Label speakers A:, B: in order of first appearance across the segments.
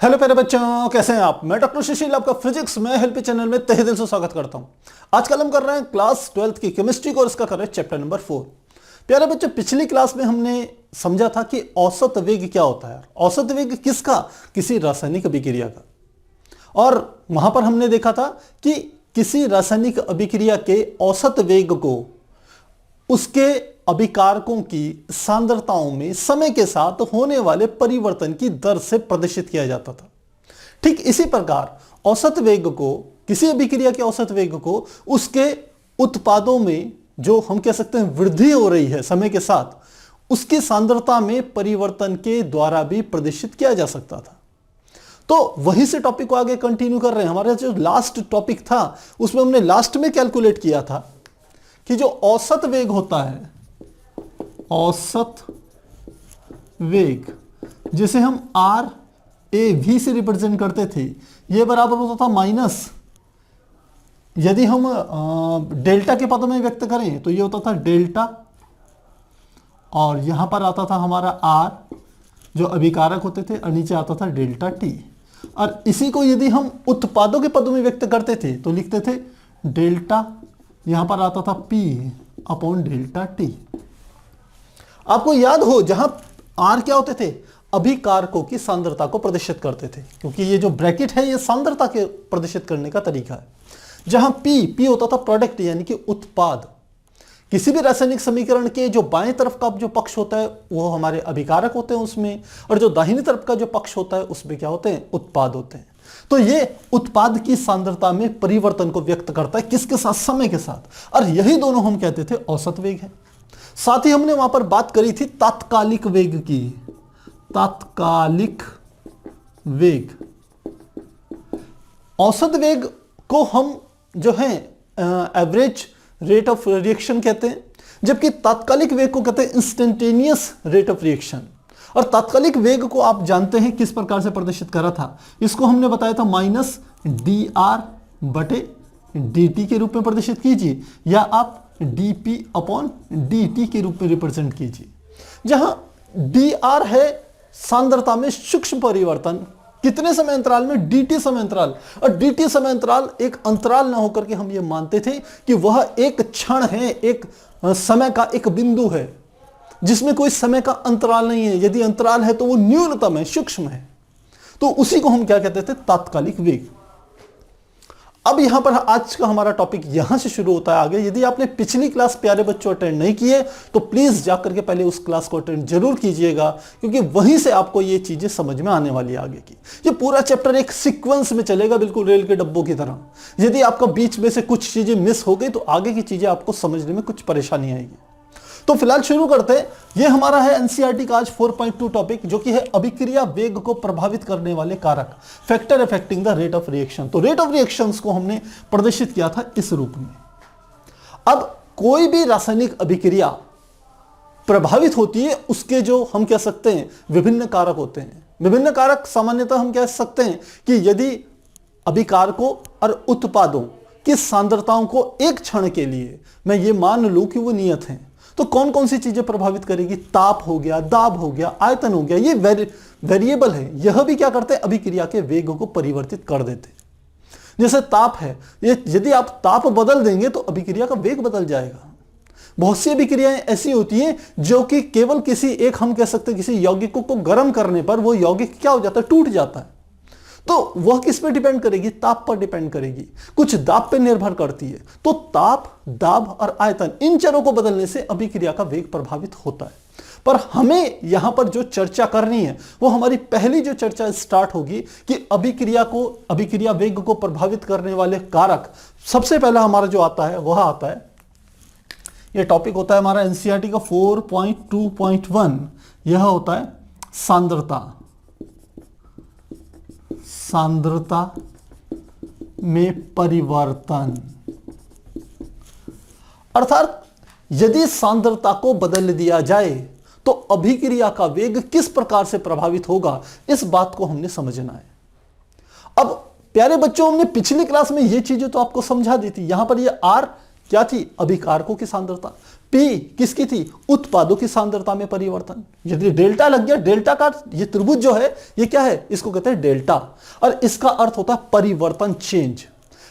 A: Hello प्यारे बच्चों, कैसे हैं आप। मैं डॉक्टर सुशील, आपका फिजिक्स में हेल्प चैनल में तहे दिल से स्वागत करता हूं। आजकल हम कर रहे हैं क्लास 12th की केमिस्ट्री कोर्स का कर रहे हैं चैप्टर नंबर 4। प्यारे बच्चों, पिछली क्लास में हमने समझा था कि औसत वेग क्या होता है। औसत वेग किसका? किसी रासायनिक अभिक्रिया का। और वहां पर हमने देखा था कि किसी रासायनिक अभिक्रिया के औसत वेग को उसके अभिकारकों की सांद्रताओं में समय के साथ होने वाले परिवर्तन की दर से प्रदर्शित किया जाता था। ठीक इसी प्रकार औसत वेग को, किसी अभिक्रिया के औसत वेग को उसके उत्पादों में जो हम कह सकते हैं वृद्धि हो रही है समय के साथ, उसकी सांद्रता में परिवर्तन के द्वारा भी प्रदर्शित किया जा सकता था। तो वहीं से टॉपिक को आगे कंटिन्यू कर रहे हैं। हमारा जो लास्ट टॉपिक था उसमें हमने लास्ट में कैलकुलेट किया था कि जो औसत वेग होता है, औसत वेग जिसे हम आर ए वी से रिप्रेजेंट करते थे, यह बराबर होता था माइनस, यदि हम डेल्टा के पदों में व्यक्त करें तो यह होता था डेल्टा, और यहां पर आता था हमारा आर जो अभिकारक होते थे, और नीचे आता था डेल्टा टी। और इसी को यदि हम उत्पादों के पदों में व्यक्त करते थे तो लिखते थे डेल्टा, यहां पर आता था P अपॉन डेल्टा टी। आपको याद हो, जहां R क्या होते थे? अभिकारकों की सांद्रता को प्रदर्शित करते थे, क्योंकि ये जो ब्रैकेट है ये सांद्रता के प्रदर्शित करने का तरीका है। जहां P होता था प्रोडक्ट यानी कि उत्पाद। किसी भी रासायनिक समीकरण के जो बाएं तरफ का जो पक्ष होता है वो हमारे अभिकारक होते हैं उसमें, और जो दाहिनी तरफ का जो पक्ष होता है उसमें क्या होते हैं? उत्पाद होते हैं। तो ये उत्पाद की सांद्रता में परिवर्तन को व्यक्त करता है, किसके साथ? समय के साथ। और यही दोनों हम कहते थे औसत वेग है। साथ ही हमने वहां पर बात करी थी तात्कालिक वेग की। तात्कालिक वेग, औसत वेग को हम जो है एवरेज रेट ऑफ रिएक्शन कहते हैं, जबकि तात्कालिक वेग को कहते हैं इंस्टेंटेनियस रेट ऑफ रिएक्शन। और तात्कालिक वेग को आप जानते हैं किस प्रकार से प्रदर्शित करा था। इसको हमने बताया था माइनस डी आर बटे डी टी के रूप में प्रदर्शित कीजिए, या आप D P upon D T के रूप में रिप्रेजेंट कीजिए। जहां डी आर है सांद्रता में सूक्ष्म परिवर्तन, कितने समय अंतराल में? dt समय अंतराल। और dt समय अंतराल एक अंतराल ना होकर के हम ये मानते थे कि वह एक क्षण है, एक समय का एक बिंदु है जिसमें कोई समय का अंतराल नहीं है। यदि अंतराल है तो वो न्यूनतम है, सूक्ष्म है। तो उसी को हम क्या कहते थे? तात्कालिक वेग। अब यहां पर आज का हमारा टॉपिक यहां से शुरू होता है आगे। यदि आपने पिछली क्लास प्यारे बच्चों अटेंड नहीं किए तो प्लीज जाकर के पहले उस क्लास को अटेंड जरूर कीजिएगा, क्योंकि वहीं से आपको ये चीजें समझ में आने वाली है आगे की। ये पूरा चैप्टर एक सीक्वेंस में चलेगा, बिल्कुल रेल के डब्बों की तरह। यदि आपका बीच में से कुछ चीजें मिस हो गई तो आगे की चीजें आपको समझने में कुछ परेशानी आएगी। तो फिलहाल शुरू करते हैं। यह हमारा है एनसीईआरटी का आज 4.2 टॉपिक, जो कि है अभिक्रिया वेग को प्रभावित करने वाले कारक, factor affecting the rate of reaction. तो रेट ऑफ रिएक्शंस को हमने प्रदर्शित किया था इस रूप में। अब कोई भी रासायनिक अभिक्रिया प्रभावित होती है, उसके जो हम कह सकते हैं विभिन्न कारक होते हैं। विभिन्न कारक सामान्यतः हम कह सकते हैं कि यदि अभिकारकों और उत्पादों की सांद्रताओं को एक क्षण के लिए मैं ये मान लूं कि वो नियत हैं, तो कौन कौन सी चीजें प्रभावित करेगी? ताप हो गया, दाब हो गया, आयतन हो गया। ये वेरिएबल है। यह भी क्या करते हैं? अभिक्रिया के वेग को परिवर्तित कर देते हैं। जैसे ताप है, ये यदि आप ताप बदल देंगे तो अभिक्रिया का वेग बदल जाएगा। बहुत सी अभिक्रियाएं ऐसी होती हैं जो कि केवल किसी एक, हम कह सकते हैं किसी यौगिक को गर्म करने पर वो यौगिक क्या हो जाता है? टूट जाता है। तो वह किस पे डिपेंड करेगी? ताप पर डिपेंड करेगी, कुछ दाब पे निर्भर करती है। तो ताप, दाब और आयतन, इन चरों को बदलने से अभिक्रिया का वेग प्रभावित होता है। पर हमें यहां पर जो चर्चा करनी है वो हमारी पहली जो चर्चा स्टार्ट होगी कि अभिक्रिया वेग को प्रभावित करने वाले कारक। सबसे पहला हमारा जो आता है वह आता है, यह टॉपिक होता है हमारा एनसीईआरटी का 4.2.1। यह होता है सांद्रता। सांद्रता में परिवर्तन, अर्थात यदि सांद्रता को बदल दिया जाए तो अभिक्रिया का वेग किस प्रकार से प्रभावित होगा, इस बात को हमने समझना है। अब प्यारे बच्चों, हमने पिछली क्लास में ये चीजें तो आपको समझा दी थी। यहां पर ये आर क्या थी? अभिकारकों की सांद्रता। पी किसकी थी? उत्पादों की सांद्रता में परिवर्तन। यदि डेल्टा लग गया, डेल्टा का ये त्रिभुज जो है ये क्या है? इसको कहते हैं डेल्टा, और इसका अर्थ होता है परिवर्तन, चेंज।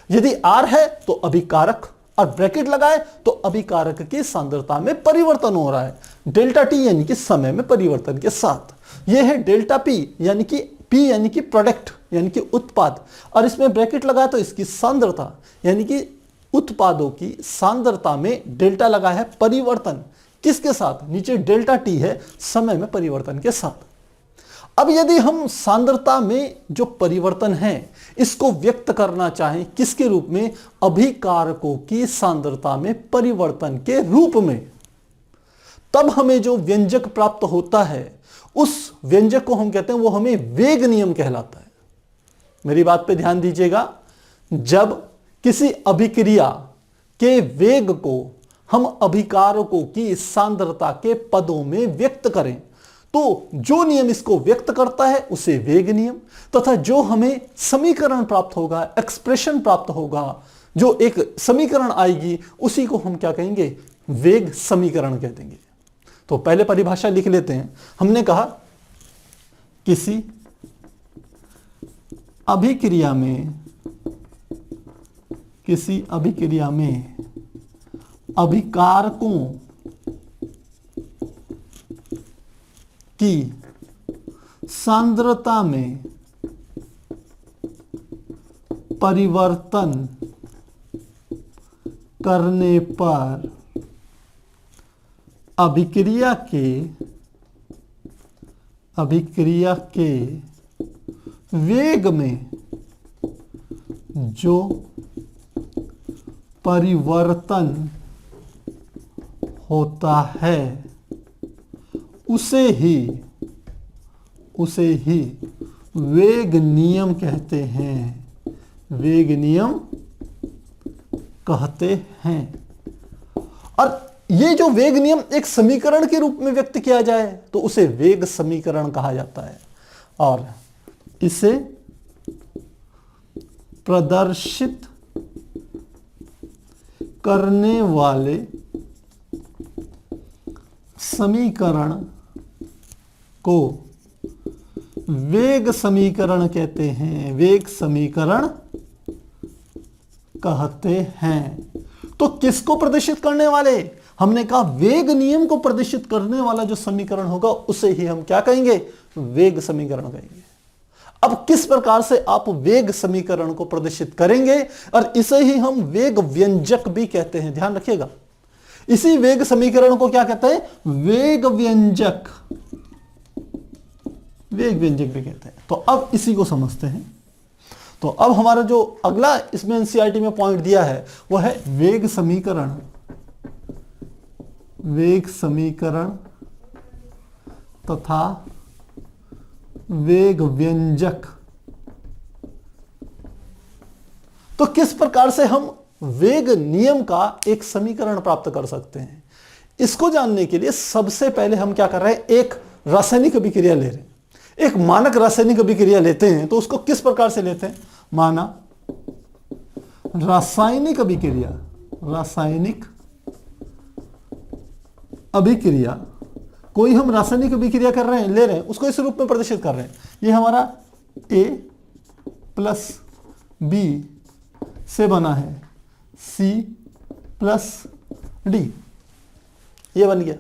A: यदि आर है तो अभिकारक, और ब्रैकेट लगाए तो अभिकारक की सांद्रता में परिवर्तन हो रहा है। डेल्टा टी यानी कि समय में परिवर्तन के साथ। यह है डेल्टा पी यानी कि पी यानी कि प्रोडक्ट यानी कि उत्पाद, और इसमें ब्रैकेट लगाया तो इसकी सांद्रता यानी कि उत्पादों की सांद्रता में डेल्टा लगा है परिवर्तन किसके साथ? नीचे डेल्टा टी है, समय में परिवर्तन के साथ। अब यदि हम सांद्रता में जो परिवर्तन है इसको व्यक्त करना चाहें किसके रूप में? अभिकारकों की सांद्रता में परिवर्तन के रूप में, तब हमें जो व्यंजक प्राप्त होता है उस व्यंजक को हम कहते हैं, वो हमें वेग नियम कहलाता है। मेरी बात पे ध्यान दीजिएगा। जब किसी अभिक्रिया के वेग को हम अभिकारकों की सांद्रता के पदों में व्यक्त करें तो जो नियम इसको व्यक्त करता है उसे वेग नियम, तथा जो हमें समीकरण प्राप्त होगा, एक्सप्रेशन प्राप्त होगा, जो एक समीकरण आएगी उसी को हम क्या कहेंगे? वेग समीकरण कह देंगे। तो पहले परिभाषा लिख लेते हैं। हमने कहा किसी अभिक्रिया में अभिकारकों की सांद्रता में परिवर्तन करने पर अभिक्रिया के वेग में जो परिवर्तन होता है उसे ही वेग नियम कहते हैं। वेग नियम कहते हैं। और ये जो वेग नियम एक समीकरण के रूप में व्यक्त किया जाए तो उसे वेग समीकरण कहा जाता है, और इसे प्रदर्शित करने वाले समीकरण को वेग समीकरण कहते हैं। वेग समीकरण कहते हैं। तो किसको प्रदर्शित करने वाले? हमने कहा वेग नियम को प्रदर्शित करने वाला जो समीकरण होगा उसे ही हम क्या कहेंगे? वेग समीकरण कहेंगे। अब किस प्रकार से आप वेग समीकरण को प्रदर्शित करेंगे, और इसे ही हम वेग व्यंजक भी कहते हैं। ध्यान रखिएगा, इसी वेग समीकरण को क्या कहते हैं? वेग व्यंजक। वेग व्यंजक भी कहते हैं। तो अब इसी को समझते हैं। तो अब हमारा जो अगला इसमें एनसीईआरटी में पॉइंट दिया है वह है वेग समीकरण। वेग समीकरण तथा वेग व्यंजक। तो किस प्रकार से हम वेग नियम का एक समीकरण प्राप्त कर सकते हैं, इसको जानने के लिए सबसे पहले हम क्या कर रहे हैं? एक रासायनिक अभिक्रिया ले रहे हैं। एक मानक रासायनिक अभिक्रिया लेते हैं तो उसको किस प्रकार से लेते हैं? माना रासायनिक अभिक्रिया, रासायनिक अभिक्रिया, कोई हम रासायनिक अभिक्रिया कर रहे हैं, ले रहे हैं, उसको इस रूप में प्रदर्शित कर रहे हैं। ये हमारा A प्लस B से बना है C प्लस D, ये बन गया।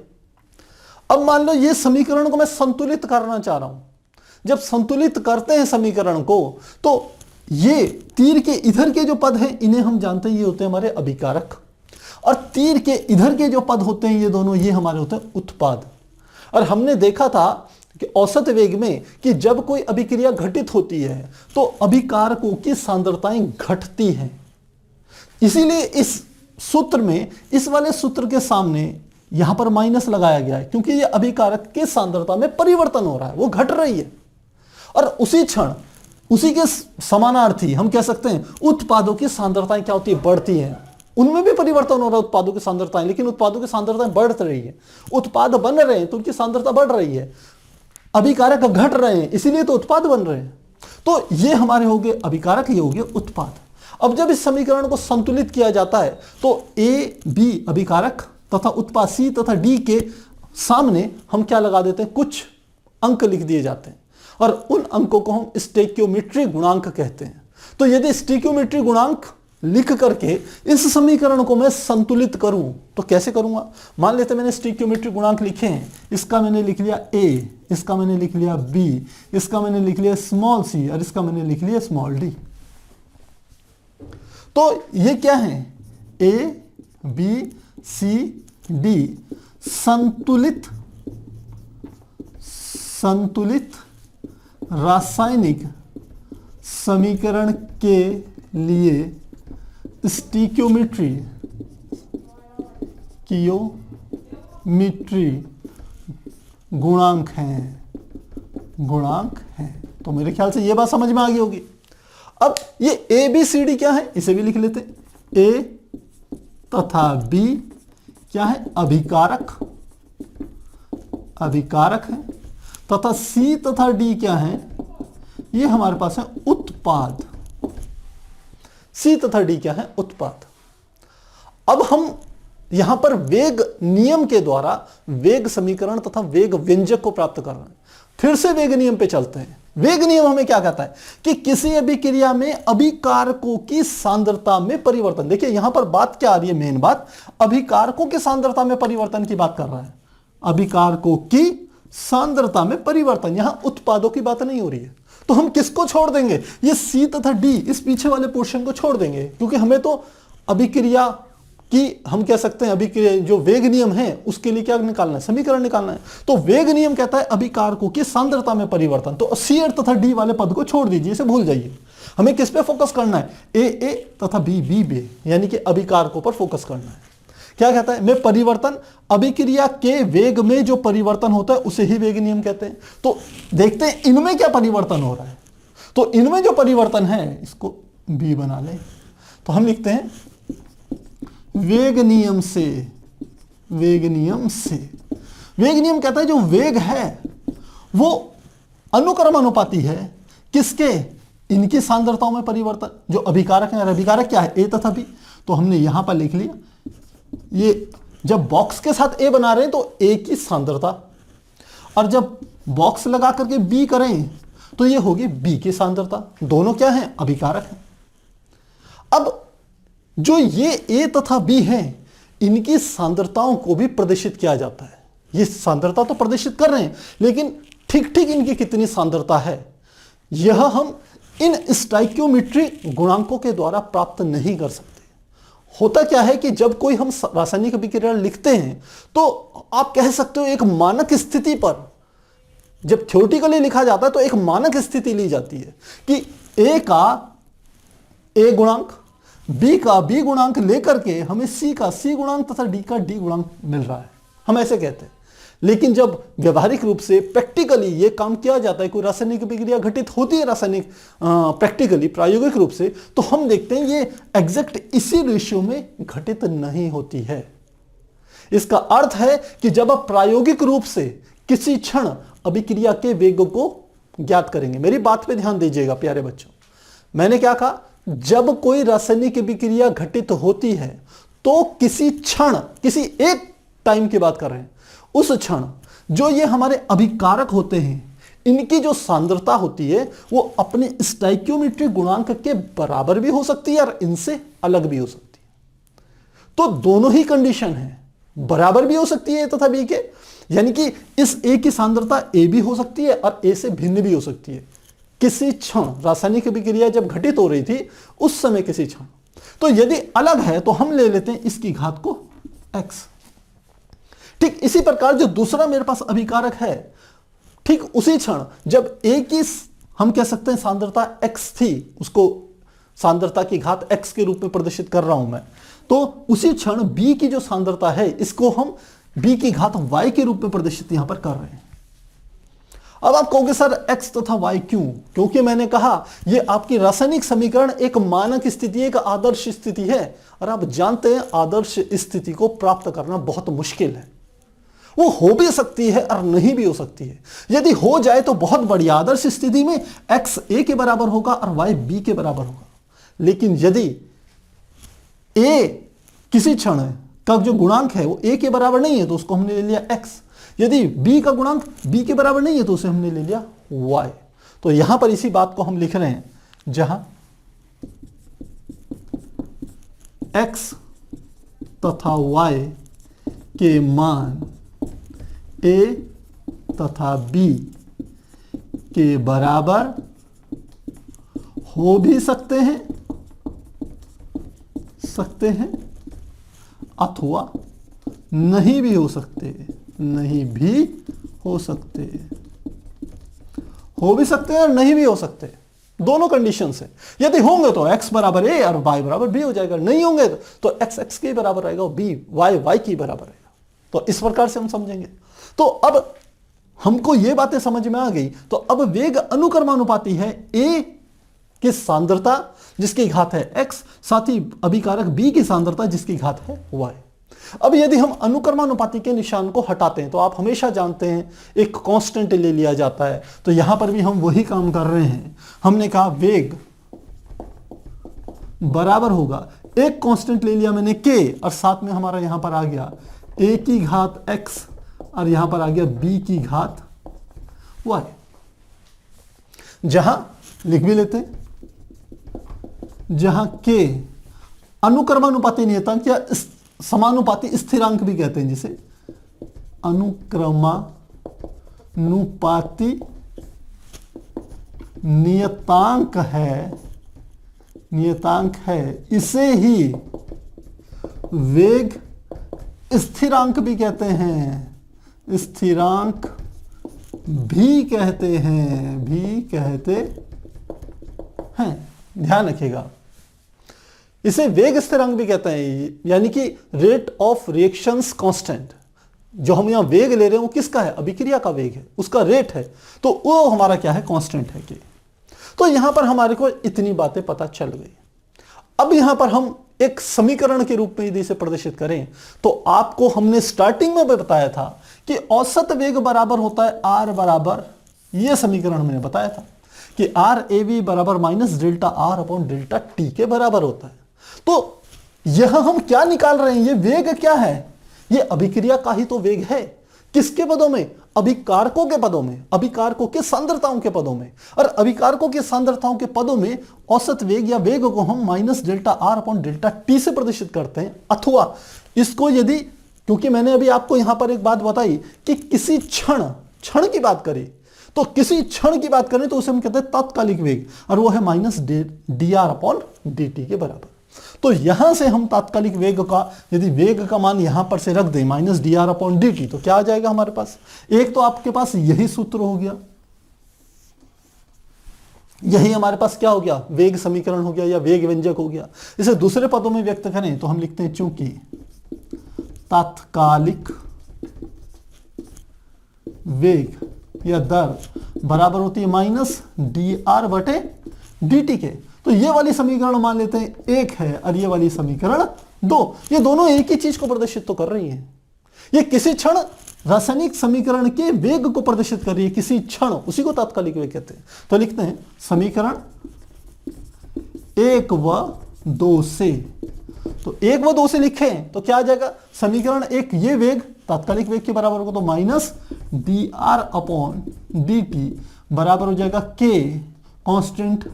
A: अब मान लो ये समीकरण को मैं संतुलित करना चाह रहा हूं। जब संतुलित करते हैं समीकरण को तो ये तीर के इधर के जो पद हैं इन्हें हम जानते हैं, ये होते हैं हमारे अभिकारक, और तीर के इधर के जो पद होते हैं ये दोनों, ये हमारे होते हैं उत्पाद। और हमने देखा था कि औसत वेग में कि जब कोई अभिक्रिया घटित होती है तो अभिकारकों की सांद्रताएं घटती हैं। इसीलिए इस सूत्र में, इस वाले सूत्र के सामने यहां पर माइनस लगाया गया है, क्योंकि ये अभिकारक की सांद्रता में परिवर्तन हो रहा है, वो घट रही है। और उसी क्षण, उसी के समानार्थी हम कह सकते हैं उत्पादों की सांद्रताएं क्या होती है? बढ़ती हैं। उनमें भी परिवर्तन हो रहा है उत्पादों की सांद्रताएं, लेकिन उत्पादों की सांद्रताएं बढ़ रही है। उत्पाद बन रहे हैं तो उनकी सांद्रता बढ़ रही है, अभिकारक घट रहे हैं इसीलिए तो उत्पाद बन रहे हैं। तो ये हमारे हो गए अभिकारक, ये हो गए उत्पाद। अब जब इस समीकरण को संतुलित किया जाता है तो A B अभिकारक तथा उत्पाद C तथा D के सामने हम क्या लगा देते हैं, कुछ अंक लिख दिए जाते हैं और उन अंकों को हम स्टोइकियोमेट्रिक गुणांक कहते हैं। तो यदि स्टोइकियोमेट्रिक गुणांक लिख करके इस समीकरण को मैं संतुलित करूं तो कैसे करूंगा? मान लेते मैंने स्टोइकियोमेट्रिक गुणांक लिखे हैं, इसका मैंने लिख लिया A, इसका मैंने लिख लिया B, इसका मैंने लिख लिया स्मॉल c और इसका मैंने लिख लिया स्मॉल d। तो ये क्या है, A B C D संतुलित रासायनिक समीकरण के लिए स्टोइकियोमेट्री गुणांक हैं। तो मेरे ख्याल से ये बात समझ में आ गई होगी। अब ये ए बी सी डी क्या है, इसे भी लिख लेते हैं। ए तथा बी क्या है, अभिकारक है तथा सी तथा डी क्या है, ये हमारे पास है उत्पाद। सी तथा डी क्या है, उत्पाद। अब हम यहां पर वेग नियम के द्वारा वेग समीकरण तथा वेग व्यंजक को प्राप्त कर रहे हैं। फिर से वेग नियम पे चलते हैं। वेग नियम हमें क्या कहता है कि किसी अभिक्रिया में अभिकारकों की सांद्रता में परिवर्तन। देखिए यहां पर बात क्या आ रही है, मेन बात अभिकारकों की सांद्रता में परिवर्तन की बात कर रहा है। अभिकारकों की सांद्रता में परिवर्तन, यहां उत्पादों की बात नहीं हो रही है। तो हम किसको छोड़ देंगे, ये सी तथा डी, इस पीछे वाले पोर्शन को छोड़ देंगे, क्योंकि हमें तो अभिक्रिया कि हम कह सकते हैं अभिक्रिया जो वेग नियम है उसके लिए क्या निकालना है, समीकरण निकालना है। तो वेग नियम कहता है अभिकारकों की सांद्रता में परिवर्तन। तो सी तथा डी वाले पद को छोड़ दीजिए, इसे भूल जाइए। हमें किस पे फोकस करना है, ए तथा बी, यानी कि अभिकारकों पर फोकस करना है। क्या कहता है, मैं परिवर्तन, अभिक्रिया के वेग में जो परिवर्तन होता है उसे ही वेग नियम कहते हैं। तो देखते हैं इनमें क्या परिवर्तन हो रहा है। तो इनमें जो परिवर्तन है इसको बी बना लें। तो हम लिखते हैं वेग नियम कहता है जो वेग है वो अनुक्रम अनुपाती है किसके, इनकी सांद्रताओं में परिवर्तन। जो अभिकारक है, अभिकारक क्या है, ए तथा बी। तो हमने यहां पर लिख लिया, ये जब बॉक्स के साथ ए बना रहे हैं तो ए की सांद्रता, और जब बॉक्स लगा करके बी करें तो ये होगी बी की सांद्रता। दोनों क्या है, अभिकारक है। अब जो ये ए तथा बी हैं इनकी सांद्रताओं को भी प्रदर्शित किया जाता है। ये सांद्रता तो प्रदर्शित कर रहे हैं, लेकिन ठीक ठीक इनकी कितनी सांद्रता है यह हम इन स्टोइकियोमेट्रिक गुणांकों के द्वारा प्राप्त नहीं कर सकते। होता क्या है कि जब कोई हम रासायनिक अभिक्रिया लिखते हैं तो आप कह सकते हो एक मानक स्थिति पर, जब थ्योरेटिकली लिखा जाता है तो एक मानक स्थिति ली जाती है कि ए का ए गुणांक, बी का बी गुणांक लेकर के हमें सी का सी गुणांक तथा डी का डी गुणांक मिल रहा है, हम ऐसे कहते हैं। लेकिन जब व्यवहारिक रूप से प्रैक्टिकली ये काम किया जाता है, कोई रासायनिक अभिक्रिया घटित होती है रासायनिक प्रैक्टिकली प्रायोगिक रूप से, तो हम देखते हैं ये एग्जैक्ट इसी रेशियो में घटित नहीं होती है। इसका अर्थ है कि जब आप प्रायोगिक रूप से किसी क्षण अभिक्रिया के वेग को ज्ञात करेंगे, मेरी बात पे ध्यान दीजिएगा प्यारे बच्चों, मैंने क्या कहा, जब कोई रासायनिक अभिक्रिया घटित होती है तो किसी क्षण, किसी एक टाइम की बात कर रहे हैं, उस क्षण जो ये हमारे अभिकारक होते हैं इनकी जो सांद्रता होती है वो अपने स्टोइकियोमेट्रिक गुणांक के बराबर भी हो सकती है और इनसे अलग भी हो सकती है। तो दोनों ही कंडीशन है, बराबर भी हो सकती है ए तथा बी के, यानी कि इस ए की सांद्रता ए भी हो सकती है और ए से भिन्न भी हो सकती है किसी क्षण। रासायनिक अभिक्रिया जब घटित हो रही थी उस समय किसी क्षण। तो यदि अलग है तो हम ले लेते हैं इसकी घात को x। ठीक इसी प्रकार जो दूसरा मेरे पास अभिकारक है, ठीक उसी क्षण जब a की हम कह सकते हैं सांद्रता x थी, उसको सांद्रता की घात x के रूप में प्रदर्शित कर रहा हूं मैं, तो उसी क्षण b की जो सांद्रता है इसको हम b की घात y के रूप में प्रदर्शित यहां पर कर रहे हैं। अब आप कहोगे सर x तथा y क्यों? क्योंकि मैंने कहा यह आपकी रासायनिक समीकरण एक मानक स्थिति, एक आदर्श स्थिति है, और आप जानते हैं आदर्श स्थिति को प्राप्त करना बहुत मुश्किल है। वो हो भी सकती है और नहीं भी हो सकती है। यदि हो जाए तो बहुत बढ़िया, आदर्श स्थिति में x a के बराबर होगा और y b के बराबर होगा। लेकिन यदि a किसी क्षण का जो गुणांक है वो a के बराबर नहीं है तो उसको हमने ले लिया x, यदि b का गुणांक b के बराबर नहीं है तो उसे हमने ले लिया y। तो यहां पर इसी बात को हम लिख रहे हैं, जहां x तथा y के मान a तथा b के बराबर हो भी सकते हैं अथवा नहीं भी हो सकते, हो भी सकते हैं और नहीं भी हो सकते, दोनों कंडीशन है। यदि होंगे तो x बराबर a और y बराबर b हो जाएगा, नहीं होंगे तो x x के बराबर रहेगा और b y y के बराबर रहेगा। तो इस प्रकार से हम समझेंगे। तो अब हमको ये बातें समझ में आ गई। तो अब वेग अनुक्रमानुपाती है a की सांद्रता जिसकी घात है x, साथ ही अभिकारक b की सांद्रता जिसकी घात है y। अब यदि हम अनुक्रमानुपाती के निशान को हटाते हैं तो आप हमेशा जानते हैं एक कांस्टेंट ले लिया जाता है, तो यहां पर भी हम वही काम कर रहे हैं। हमने कहा वेग बराबर होगा, एक कांस्टेंट ले लिया मैंने k और साथ में हमारा यहां पर आ गया a की घात x और यहां पर आ गया b की घात y। जहां लिख भी लेते हैं, जहां k अनुक्रमानुपाती नियतांक या समानुपाती स्थिरांक भी कहते हैं, जिसे अनुक्रमानुपाती नियतांक है, इसे ही वेग स्थिरांक भी कहते हैं, स्थिरांक भी कहते हैं। ध्यान रखिएगा, इसे वेग स्थिरांक भी कहते हैं, यानी कि रेट ऑफ रिएक्शंस कांस्टेंट। जो हम यहां वेग ले रहे हैं वो किसका है? अभिक्रिया का वेग है, उसका रेट है, तो वो हमारा क्या है? कांस्टेंट है कि। तो यहां पर हमारे को इतनी बातें पता चल गई। अब यहां पर हम एक समीकरण के रूप में यदि इसे प्रदर्शित करें तो आपको हमने स्टार्टिंग में बताया था कि औसत वेग बराबर होता है आर बराबर, यह समीकरण मैंने बताया था कि आर ए वी बराबर minus delta R upon delta T के बराबर होता है। तो यह हम क्या निकाल रहे हैं? ये वेग क्या है? ये अभिक्रिया का ही तो वेग है। किसके पदों में? अभिकारकों के पदों में, अभिकारकों के सांद्रताओं के पदों में। और अभिकारकों के सांद्रताओं के पदों में औसत वेग या वेग को हम minus delta R upon delta T से प्रदर्शित करते हैं। अथवा इसको यदि, क्योंकि मैंने अभी आपको यहां पर एक बात बताई कि किसी क्षण की बात करें, तो किसी क्षण की बात करें तो उसे हम कहते हैं तात्कालिक वेग, और वो है minus D R upon D T के बराबर। तो यहां से हम तात्कालिक वेग का, यदि वेग का मान यहां पर से रख दें minus D R upon D T, तो क्या आ जाएगा हमारे पास? एक तो आपके पास यही सूत्र हो गया, यही हमारे पास क्या हो गया? वेग समीकरण हो गया या वेग व्यंजक हो गया। इसे दूसरे पदों में व्यक्त करें तो हम लिखते हैं चूंकि तात्कालिक वेग या दर बराबर होती है माइनस डी आर बटे डी टी के, तो ये वाली समीकरण मान लेते हैं एक है और ये वाली समीकरण दो। ये दोनों एक ही चीज को प्रदर्शित तो कर रही हैं। ये किसी क्षण रासायनिक समीकरण के वेग को प्रदर्शित कर रही है, किसी क्षण, उसी को तात्कालिक वेग कहते हैं। तो लिखते हैं समीकरण 1 व 2 से, तो 1 व 2 से लिखें तो क्या आ जाएगा? समीकरण 1 ये वेग तात्कालिक वेग के बराबर होगा, तो minus D R upon D T बराबर हो जाएगा के कांस्टेंट,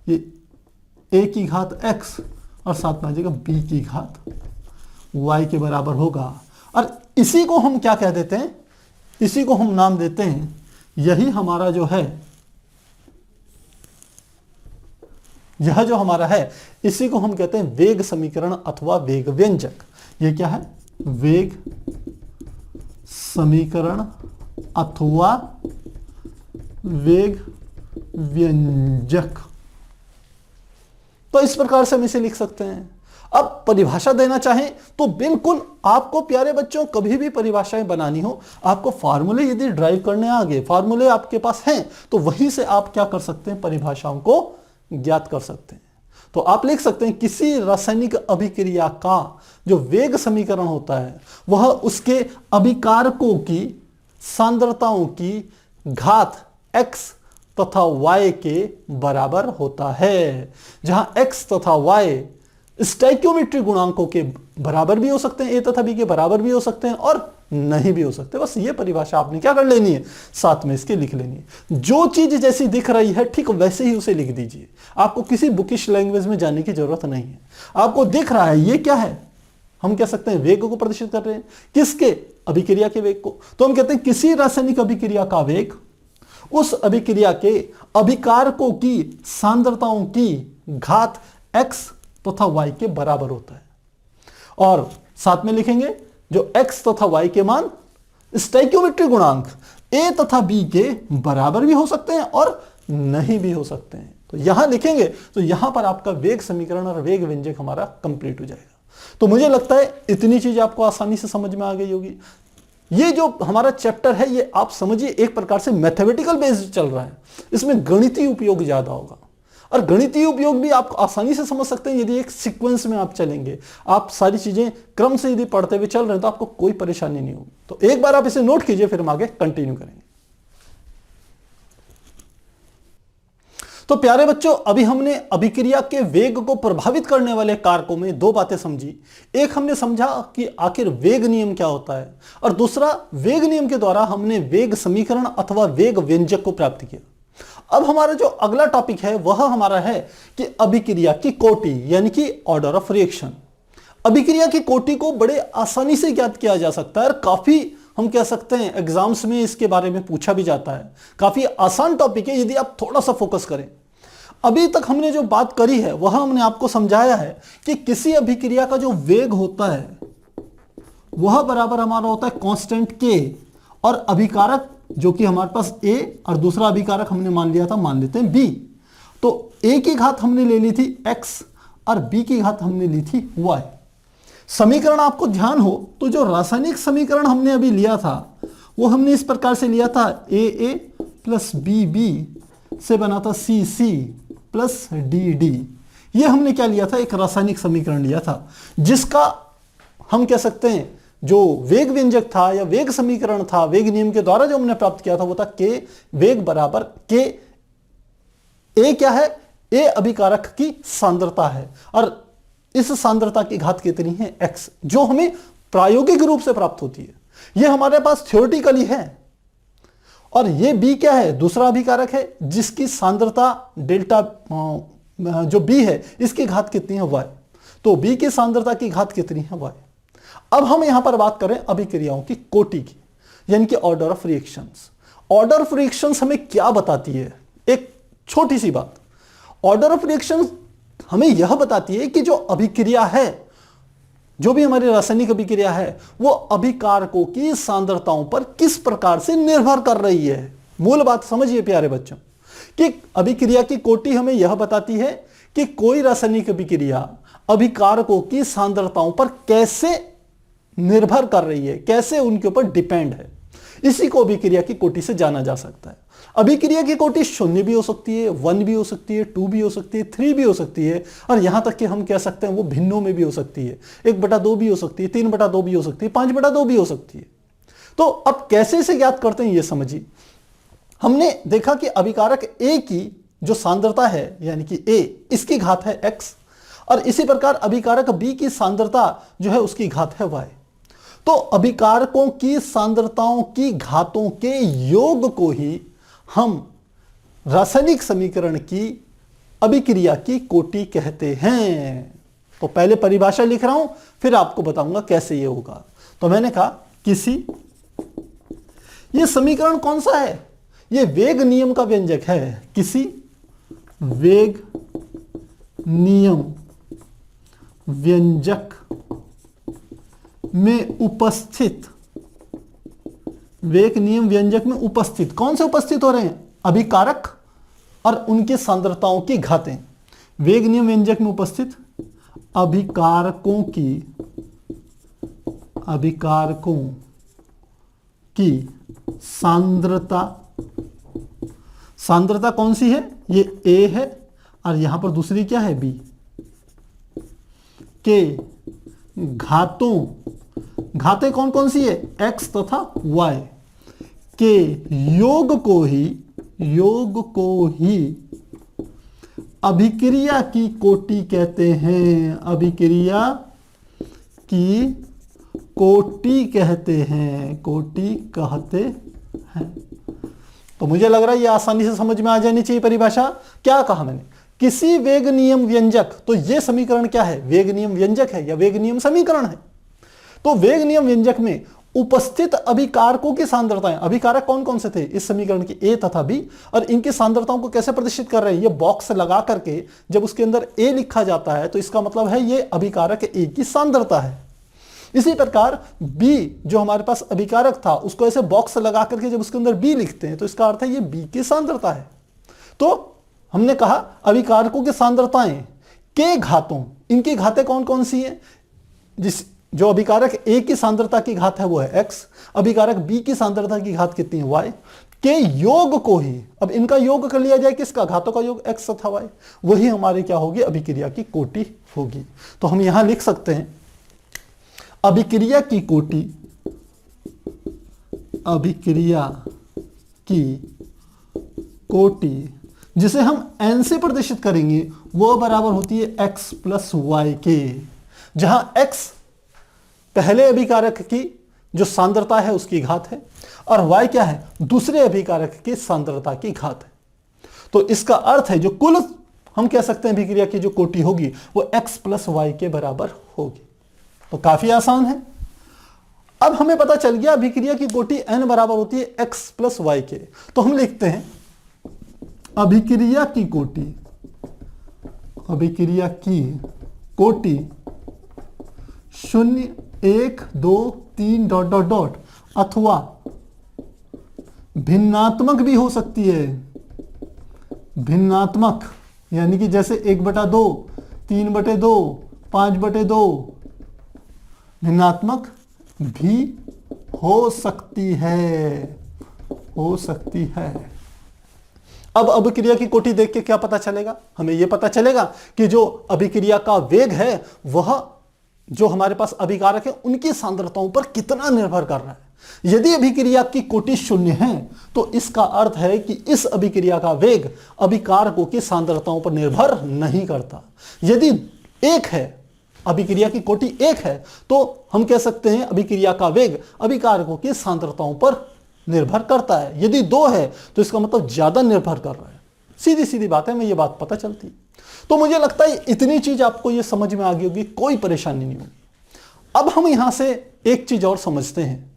A: ये a की घात x और साथ में आ जाएगा b की घात y के बराबर होगा। और इसी को हम क्या कह देते हैं? इसी को हम नाम देते हैं, यही हमारा जो है, यह जो हमारा है, इसी को हम कहते हैं वेग समीकरण अथवा वेग व्यंजक। ये क्या है? वेग समीकरण अथवा वेग व्यंजक। तो इस प्रकार से हम इसे लिख सकते हैं। अब परिभाषा देना चाहें तो बिल्कुल आपको प्यारे बच्चों कभी भी परिभाषाएं बनानी हो, आपको फार्मूले यदि ड्राइव करने आ गए, फार्मूले आपके पास हैं, तो वहीं से आप क्या कर सकते हैं? परिभाषाओं को ज्ञात कर सकते हैं। तो आप लिख सकते हैं किसी रासायनिक अभिक्रिया का जो वेग समीकरण होता है वह उसके अभिकारकों की सांद्रताओं की घात x तथा y के बराबर होता है, जहां x तथा y स्टोइकियोमेट्रिक गुणांकों के बराबर भी हो सकते हैं, ए तथा बी के बराबर भी हो सकते हैं और नहीं भी हो सकते। बस ये परिभाषा आपने क्या कर लेनी है, साथ में इसके लिख लेनी है। जो चीज जैसी दिख रही है ठीक वैसे ही उसे लिख दीजिए, आपको किसी बुकिश लैंग्वेज में जाने की जरूरत नहीं है। आपको दिख रहा है ये क्या है, हम कह सकते हैं वेग को प्रदर्शित कर रहे हैं, किसके, अभिक्रिया के वेग को। तो हम कहते हैं किसी रासायनिक अभिक्रिया का वेग उस अभिक्रिया के अभिकारकों की सांद्रताओं की घात x तथा y के बराबर होता है। और साथ में लिखेंगे जो x तथा y के मान स्टोइकियोमेट्रिक गुणांक a तथा b के बराबर भी हो सकते हैं और नहीं भी हो सकते हैं। तो यहां लिखेंगे तो यहां पर आपका वेग समीकरण और वेग व्यंजक हमारा कंप्लीट हो जाएगा। तो मुझे लगता है इतनी चीज आपको आसानी से समझ में आ गई होगी। ये जो हमारा चैप्टर है ये आप समझिए एक प्रकार से मैथमेटिकल बेस्ड चल रहा है, इसमें गणितीय उपयोग ज्यादा होगा और गणितीय उपयोग भी आप आसानी से समझ सकते हैं यदि एक सीक्वेंस में आप चलेंगे। आप सारी चीजें क्रम से यदि पढ़ते हुए चल रहे हैं तो आपको कोई परेशानी नहीं होगी। तो एक बार आप इसे नोट कीजिए, फिर हम आगे कंटिन्यू करेंगे। तो प्यारे बच्चों, अभी हमने अभिक्रिया के वेग को प्रभावित करने वाले कारकों में दो बातें समझी। एक हमने समझा कि आखिर वेग नियम क्या होता है और दूसरा वेग नियम के द्वारा हमने वेग समीकरण अथवा वेग व्यंजक को प्राप्त किया। अब हमारा जो अगला टॉपिक है वह हमारा है कि अभिक्रिया की कोटि यानी कि ऑर्डर ऑफ रिएक्शन। अभिक्रिया की कोटि को बड़े आसानी से ज्ञात किया जा सकता है और काफी हम कह सकते हैं एग्जाम्स में इसके बारे में पूछा भी जाता है। काफी आसान टॉपिक है यदि आप थोड़ा सा फोकस करें। अभी तक हमने जो बात करी है वह हमने आपको समझाया है कि किसी अभिक्रिया का जो वेग होता है वह बराबर हमारा होता है कांस्टेंट के और अभिकारक जो कि हमारे पास a और दूसरा अभिकारक हमने मान लिया था, मान लेते हैं b। तो a की घात हमने ले ली थी x और b की घात हमने ली थी y। समीकरण आपको ध्यान हो तो जो रासायनिक समीकरण हमने अभी लिया था वो हमने इस प्रकार से लिया था, a प्लस b से बना था c प्लस d। ये हमने क्या लिया था, एक रासायनिक समीकरण लिया था जिसका हम कह सकते हैं जो वेग व्यंजक था या वेग समीकरण था, वेग नियम के द्वारा जो हमने प्राप्त किया था वो था के वेग बराबर के। ए क्या है, ए अभिकारक की सांद्रता है और इस सांद्रता की घात कितनी है, x, जो हमें प्रायोगिक रूप से प्राप्त होती है। ये हमारे पास थ्योरेटिकली है। और ये b क्या है, दूसरा अभिकारक है जिसकी सांद्रता डेल्टा जो b है इसकी घात कितनी है, y। तो b की सांद्रता की घात कितनी है, y। अब हम यहां पर बात करें अभिक्रियाओं की कोटि की यानी कि order of reactions. Order of reactions हमें क्या बताती है, एक छोटी सी बात। ऑर्डर ऑफ रिएक्शंस हमें यह बताती है कि जो अभिक्रिया है, जो भी हमारी रासायनिक अभिक्रिया है, वो अभिकारकों की सांद्रताओं पर किस प्रकार से निर्भर कर रही है। मूल बात समझिए प्यारे बच्चों कि अभिक्रिया की कोटि हमें यह बताती है कि कोई रासायनिक अभिक्रिया अभिकारकों की सांद्रताओं पर कैसे निर्भर कर रही है, कैसे उनके ऊपर डिपेंड है। इसी को अभिक्रिया की कोटि से जाना जा सकता है। अभिक्रिया की कोटि 0 भी हो सकती है, 1 भी हो सकती है, 2 भी हो सकती है, 3 भी हो सकती है और यहां तक कि हम कह सकते हैं वो भिन्नों में भी हो सकती है। 1/2 भी हो सकती है, 3/2 भी हो सकती है, 5/2 भी हो सकती है। तो अब कैसे इसे ज्ञात करते हैं ये समझिए। हमने देखा कि अभिकारक ए की जो सांद्रता है यानी कि ए, इसकी घात है x और इसी प्रकार अभिकारक बी की सांद्रता जो है उसकी घात है y। तो अभिकारकों की सांद्रताओं की घातों के योग को ही हम रासायनिक समीकरण की अभिक्रिया की कोटि कहते हैं। तो पहले परिभाषा लिख रहा हूं फिर आपको बताऊंगा कैसे ये होगा। तो मैंने कहा किसी, ये समीकरण कौन सा है, ये वेग नियम का व्यंजक है। किसी वेग नियम व्यंजक में उपस्थित, वेग नियम व्यंजक में उपस्थित कौन से उपस्थित हो रहे हैं, अभिकारक और उनके सांद्रताओं की घातें। वेग नियम व्यंजक में उपस्थित अभिकारकों की सांद्रता, सांद्रता कौन सी है, ये A है और यहां पर दूसरी क्या है, B के घातों, घातें कौन कौन सी है, x तथा y के योग को ही अभिक्रिया की कोटि कहते हैं, अभिक्रिया की कोटि कहते हैं, कोटि कहते हैं। तो मुझे लग रहा है ये आसानी से समझ में आ जानी चाहिए परिभाषा। क्या कहा मैंने, किसी वेग नियम व्यंजक, तो ये समीकरण क्या है, वेग नियम व्यंजक है या वेग नियम समीकरण है। तो वेग नियम व्यंजक में उपस्थित अभिकारकों की सांद्रताएं, अभिकारक कौन कौन से थे इस समीकरण के, ए तथा बी, और इनकी सांद्रताओं को कैसे प्रदर्शित कर रहे हैं, ये बॉक्स लगा करके जब उसके अंदर ए लिखा जाता है तो इसका मतलब है ये अभिकारक ए की सांद्रता है। इसी प्रकार बी जो हमारे पास अभिकारक था उसको ऐसे बॉक्स लगा करके जब उसके अंदर बी लिखते हैं तो इसका अर्थ है ये बी की सांद्रता है। तो हमने कहा अभिकारकों की सांद्रताएं के घातों, इनकी घातें कौन कौन सी हैं, जिस जो अभिकारक ए की सांद्रता की घात है वो है x, अभिकारक बी की सांद्रता की घात कितनी है y, के योग को ही, अब इनका योग कर लिया जाए किसका, घातों का योग x तथा y, वही हमारी क्या होगी, अभिक्रिया की कोटि होगी। तो हम यहां लिख सकते हैं अभिक्रिया की कोटि, अभिक्रिया की कोटि जिसे हम n से प्रदर्शित करेंगे वो बराबर होती है x प्लस वाई के, जहां x पहले अभिकारक की जो सांद्रता है उसकी घात है और y क्या है, दूसरे अभिकारक की सांद्रता की घात है। तो इसका अर्थ है जो कुल हम कह सकते हैं अभिक्रिया की जो कोटि होगी वो x प्लस वाई के बराबर होगी। तो काफी आसान है। अब हमें पता चल गया अभिक्रिया की कोटि n बराबर होती है x प्लस वाई के, तो हम लिखते हैं अभिक्रिया की कोटि, अभिक्रिया की कोटि 0 1 2 3 डॉट डॉट डॉट अथवा भिन्नात्मक भी हो सकती है, भिन्नात्मक यानी कि जैसे 1/2 3/2 5/2 भिन्नात्मक भी हो सकती है, हो सकती है। अब अभिक्रिया की कोटि देख के क्या पता चलेगा, हमें यह पता चलेगा कि जो अभिक्रिया का वेग है वह जो हमारे पास अभिकारक है उनकी सांद्रताओं पर कितना निर्भर कर रहा है। यदि अभिक्रिया की कोटि 0 है तो इसका अर्थ है कि इस अभिक्रिया का वेग अभिकारकों की सांद्रताओं पर निर्भर नहीं करता। यदि 1 है, अभिक्रिया की कोटि 1 है तो हम कह सकते हैं अभिक्रिया का वेग अभिकारकों की सांद्रताओं पर निर्भर करता है। यदि 2 है तो इसका मतलब ज्यादा निर्भर कर रहा है। सीधी सीधी बात है, मैं ये बात पता चलती। तो मुझे लगता है इतनी चीज आपको ये समझ में आ गई होगी, कोई परेशानी नहीं होगी। अब हम यहां से एक चीज और समझते हैं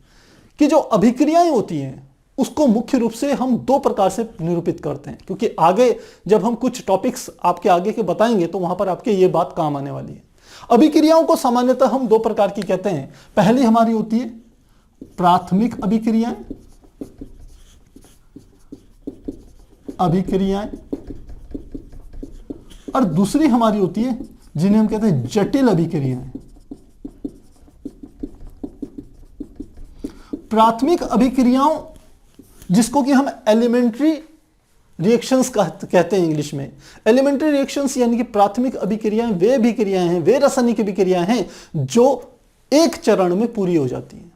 A: कि जो अभिक्रियाएं होती हैं उसको मुख्य रूप से हम 2 प्रकार से निरूपित करते हैं, क्योंकि आगे जब हम कुछ टॉपिक्स आपके आगे के बताएंगे तो वहां पर आपके ये बात काम आने वाली है। अभिक्रियाओं को सामान्यतः हम 2 प्रकार की कहते हैं। पहली हमारी होती है प्राथमिक अभिक्रियाएं, अभिक्रियाएं, और दूसरी हमारी होती है जिन्हें हम कहते हैं जटिल अभिक्रियाएं। प्राथमिक अभिक्रियाओं जिसको कि हम एलिमेंट्री रिएक्शंस कहते हैं इंग्लिश में। एलिमेंट्री रिएक्शंस यानी कि प्राथमिक अभिक्रियाएं वे अभिक्रियाएं हैं, वे रासायनिक अभिक्रियाएं हैं जो एक चरण में पूरी हो जाती हैं।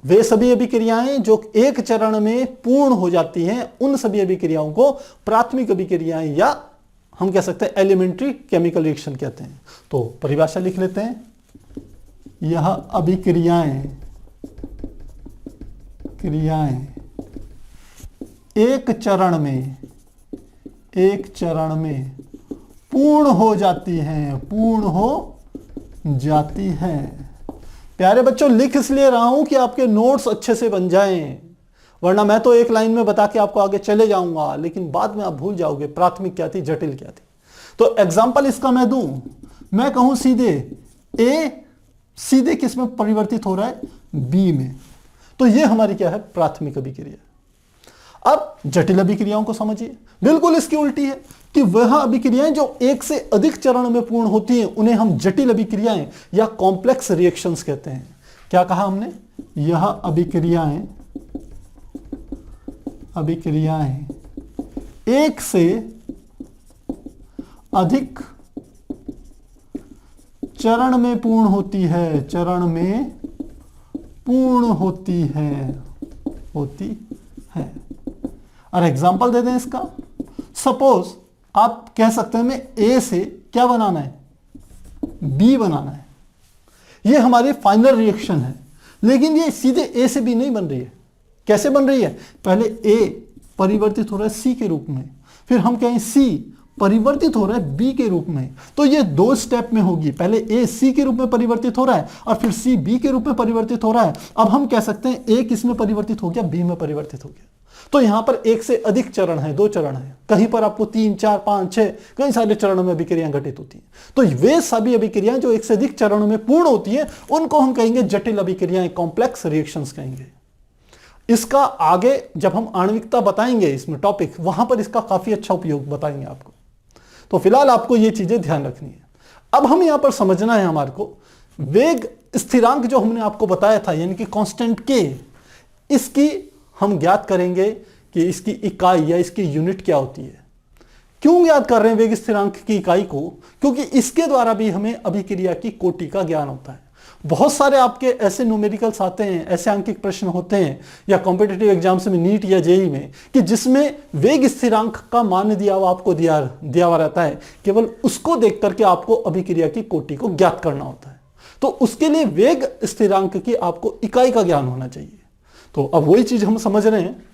A: वे सभी अभिक्रियाएं जो एक चरण में पूर्ण हो जाती हैं उन सभी अभिक्रियाओं को प्राथमिक अभिक्रियाएं या हम कह सकते हैं एलिमेंट्री केमिकल रिएक्शन कहते हैं। तो परिभाषा लिख लेते हैं, यह अभिक्रियाएं एक चरण में पूर्ण हो जाती हैं, पूर्ण हो जाती हैं। प्यारे बच्चों, लिख इसलिए रहा हूं कि आपके नोट्स अच्छे से बन जाएं, वरना मैं तो एक लाइन में बता के आपको आगे चले जाऊंगा लेकिन बाद में आप भूल जाओगे प्राथमिक क्या थी, जटिल क्या थी। तो एग्जाम्पल इसका मैं दूं, मैं कहूं सीधे ए सीधे किस में परिवर्तित हो रहा है, बी में, तो ये हमारी क्या है, प्राथमिक अभिक्रिया। अब जटिल अभिक्रियाओं को समझिए, बिल्कुल इसकी उल्टी है कि वह अभिक्रियाएं जो एक से अधिक चरण में पूर्ण होती हैं उन्हें हम जटिल अभिक्रियाएं या कॉम्प्लेक्स रिएक्शंस कहते हैं। क्या कहा हमने, यह अभिक्रियाएं एक से अधिक चरण में पूर्ण होती है, चरण में पूर्ण होती है। और एग्जांपल दे दें इसका, सपोज आप कह सकते हैं हमें ए से क्या बनाना है, बी बनाना है। ये हमारी फाइनल रिएक्शन है, लेकिन ये सीधे ए से बी नहीं बन रही है। कैसे बन रही है, पहले ए परिवर्तित हो रहा है सी के रूप में, फिर हम कहें सी परिवर्तित हो रहा है बी के रूप में। तो ये दो स्टेप में होगी, पहले ए सी के रूप में परिवर्तित हो रहा है और फिर सी बी के रूप में परिवर्तित हो रहा है। अब हम कह सकते हैं ए किस में परिवर्तित हो गया, बी में परिवर्तित हो गया। तो यहां पर एक से अधिक चरण है, दो चरण है, कहीं पर आपको 3, 4, 5, 6 कई सारे चरणों में अभिक्रियाएं घटित होती हैं। तो वे सभी अभिक्रियाएं जो एक से अधिक चरणों में पूर्ण होती हैं उनको हम कहेंगे जटिल अभिक्रियाएं, कॉम्प्लेक्स रिएक्शंस कहेंगे। इसका आगे जब हम आणविकता बताएंगे इसमें टॉपिक, वहां पर इसका काफी अच्छा उपयोग बताएंगे आपको। तो फिलहाल आपको ये चीजें ध्यान रखनी है। अब हम यहां पर समझना है हमारे को वेग स्थिरांक जो हमने आपको बताया था, यानी कि कांस्टेंट के, इसकी हम ज्ञात करेंगे कि इसकी इकाई या इसकी यूनिट क्या होती है। क्यों ज्ञात कर रहे हैं वेग स्थिरांक की इकाई को, क्योंकि इसके द्वारा भी हमें अभिक्रिया की कोटि का ज्ञान होता है। बहुत सारे आपके ऐसे न्यूमेरिकल्स आते हैं, ऐसे अंकित प्रश्न होते हैं या कॉम्पिटिटिव एग्जाम्स में, नीट या जेई में, कि जिसमें वेग स्थिरांक का मान दिया हुआ आपको दिया हुआ रहता है, केवल उसको देख करके आपको अभिक्रिया की कोटि को ज्ञात करना होता है। तो उसके लिए वेग स्थिरांक की आपको इकाई का ज्ञान होना चाहिए। तो अब वही चीज हम समझ रहे हैं।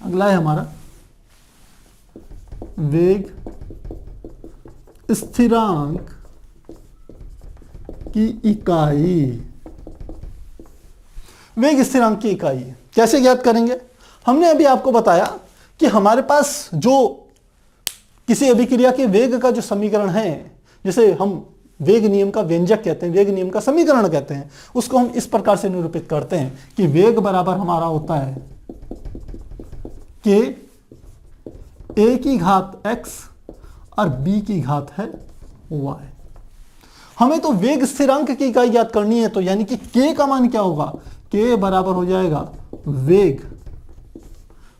A: अगला है हमारा वेग स्थिरांक की इकाई। वेग स्थिरांक की इकाई कैसे ज्ञात करेंगे, हमने अभी आपको बताया कि हमारे पास जो किसी अभिक्रिया के वेग का जो समीकरण है, जैसे हम वेग नियम का व्यंजक कहते हैं, वेग नियम का समीकरण कहते हैं, उसको हम इस प्रकार से निरूपित करते हैं कि वेग बराबर हमारा होता है कि ए की घात x और b की घात है y। हमें तो वेग स्थिरांक की इकाई ज्ञात करनी है, तो यानी कि k का मान क्या होगा, k बराबर हो जाएगा वेग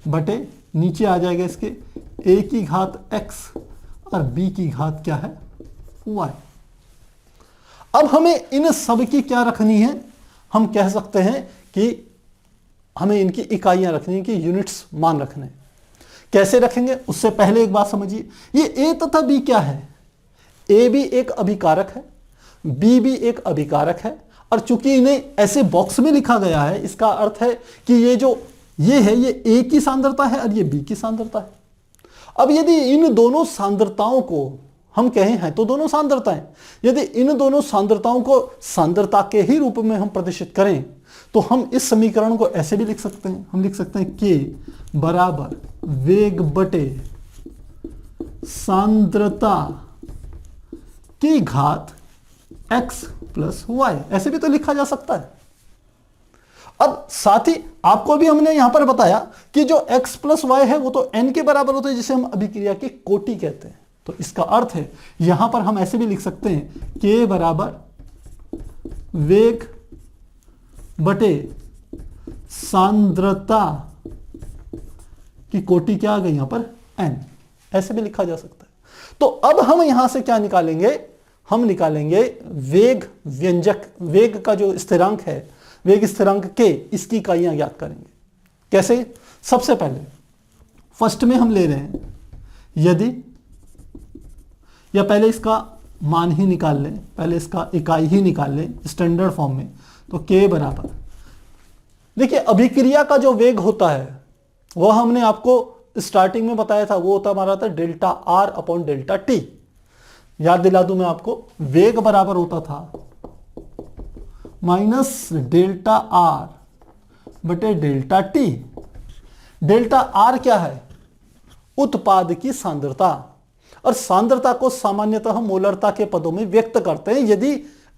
A: बटे नीचे आ जाएगा इसके a की घात x और b की घात क्या है, y। अब हमें इन सब की क्या रखनी है, हम कह सकते हैं कि हमें इनकी इकाइयां रखनी है, कि यूनिट्स मान रखने। कैसे रखेंगे उससे पहले एक बात समझिए, ये ए तथा बी क्या है, ए भी एक अभिकारक है, बी भी एक अभिकारक है, और चूंकि इन्हें ऐसे बॉक्स में लिखा गया है, इसका अर्थ है कि ये है ये ए की सांद्रता है और ये बी की सांद्रता है। अब यदि इन दोनों सांद्रताओं को हम कहें हैं तो दोनों सांद्रताएं, यदि इन दोनों सांद्रताओं को सांद्रता के ही रूप में हम प्रदर्शित करें तो हम इस समीकरण को ऐसे भी लिख सकते हैं, हम लिख सकते हैं k बराबर वेग बटे सांद्रता की घात x प्लस y, ऐसे भी तो लिखा जा सकता है। अब साथ ही आपको भी हमने यहां पर बताया कि जो x प्लस y है वो तो n के बराबर होता है, जिसे हम अभिक्रिया की कोटि कहते हैं। तो इसका अर्थ है यहां पर हम ऐसे भी लिख सकते हैं k बराबर वेग बटे सांद्रता की कोटि क्या आ गई यहां पर n, ऐसे भी लिखा जा सकता है। तो अब हम यहां से क्या निकालेंगे, हम निकालेंगे वेग व्यंजक, वेग का जो स्थिरांक है, वेग स्थिरांक के, इसकी इकाइयां ज्ञात करेंगे। कैसे, सबसे पहले फर्स्ट में हम ले रहे हैं यदि, या पहले इसका मान ही निकाल लें, पहले इसका इकाई ही निकाल लें स्टैंडर्ड फॉर्म में, तो k बराबर, देखिए अभिक्रिया का जो वेग होता है वह हमने आपको स्टार्टिंग में बताया था, वो होता हमारा था delta R upon delta T. याद दिला दूं मैं आपको, वेग बराबर होता था माइनस डेल्टा आर बटे डेल्टा टी। डेल्टा आर क्या है, उत्पाद की सांद्रता, और सांद्रता को सामान्यतः हम मोलरता के पदों में व्यक्त करते हैं यदि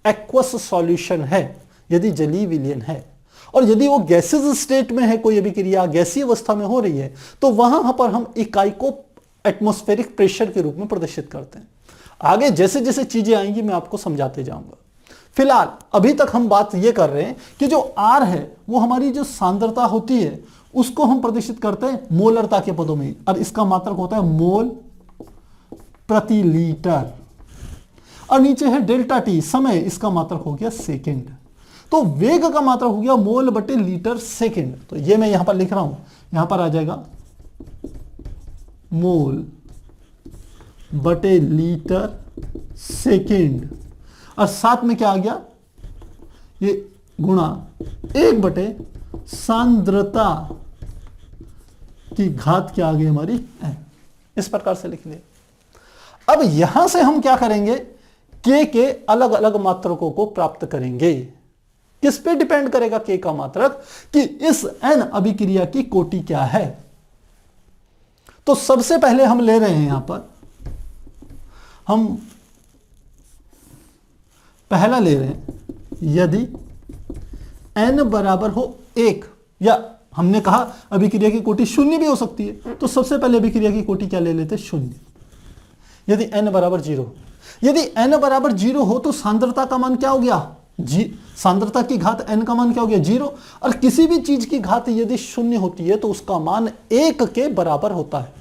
A: एक्वस सॉल्यूशन है, यदि जलीय विलयन है। और यदि वो गैसेज स्टेट में है, कोई अभिक्रिया गैसीय अवस्था में हो रही है, तो वहां पर हम इकाई को एटमॉस्फेरिक प्रेशर के रूप में प्रदर्शित करते हैं। आगे जैसे जैसे चीजें आएंगी मैं आपको समझाते जाऊंगा। फिलहाल अभी तक हम बात ये कर रहे हैं कि जो आर है वो हमारी जो सांद्रता होती है उसको हम प्रदर्शित करते हैं मोलरता के पदों में, और इसका मात्रक होता है मोल प्रति लीटर, और नीचे है डेल्टा टी समय, इसका मात्रक हो गया सेकेंड। तो वेग का मात्रक हो गया मोल बटे लीटर सेकेंड। तो ये मैं यहां पर लिख रहा हूं, यहां पर आ जाएगा मोल बटे लीटर सेकेंड, और साथ में क्या आ गया, ये गुणा 1 बटे सांद्रता की घात क्या आ गई हमारी n। इस प्रकार से लिख लिया। अब यहां से हम क्या करेंगे, k के अलग अलग मात्रकों को प्राप्त करेंगे। किस पे डिपेंड करेगा k का मात्रक, कि इस n अभिक्रिया की कोटि क्या है। तो सबसे पहले हम ले रहे हैं, यहां पर हम पहला ले रहे हैं, यदि n बराबर हो 1, या हमने कहा अभिक्रिया की कोटि शून्य भी हो सकती है, तो सबसे पहले अभिक्रिया की कोटि क्या ले लेते, शून्य। यदि n बराबर 0, यदि n बराबर 0 हो तो सांद्रता का मान क्या हो गया, सांद्रता की घात n का मान क्या हो गया, 0। और किसी भी चीज की घात यदि शून्य होती है तो उसका मान 1 के बराबर होता है।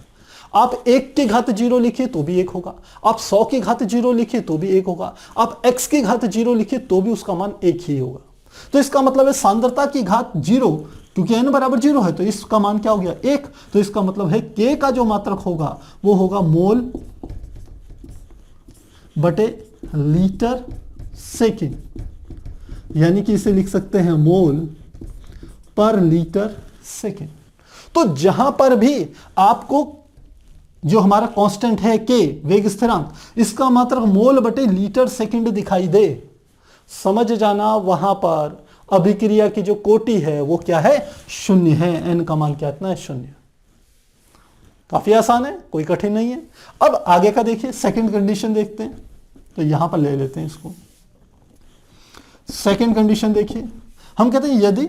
A: आप 1 की घात 0 लिखिए तो भी 1 होगा, आप 100 की घात 0 लिखिए तो भी 1 होगा, आप x की घात 0 लिखिए तो भी उसका मान 1 ही होगा। तो इसका मतलब है सांद्रता की घात 0, क्योंकि n बराबर 0 है तो इसका मान क्या हो गया, 1। तो इसका मतलब है k का जो मात्रक होगा वो होगा मोल बटे लीटर सेकेंड, यानी कि इसे लिख सकते हैं मोल पर लीटर सेकेंड। तो जहां पर भी आपको जो हमारा कांस्टेंट है k, वेग स्थिरांक, इसका मात्रक मोल बटे लीटर सेकेंड दिखाई दे, समझ जाना वहां पर अभिक्रिया की जो कोटि है वो क्या है, शून्य है। n का मान क्या इतना है, शून्य। काफी आसान है, कोई कठिन नहीं है। अब आगे का देखिए, सेकंड कंडीशन देखते हैं, तो यहां पर ले लेते हैं इसको। सेकंड कंडीशन देखिए, हम कहते हैं यदि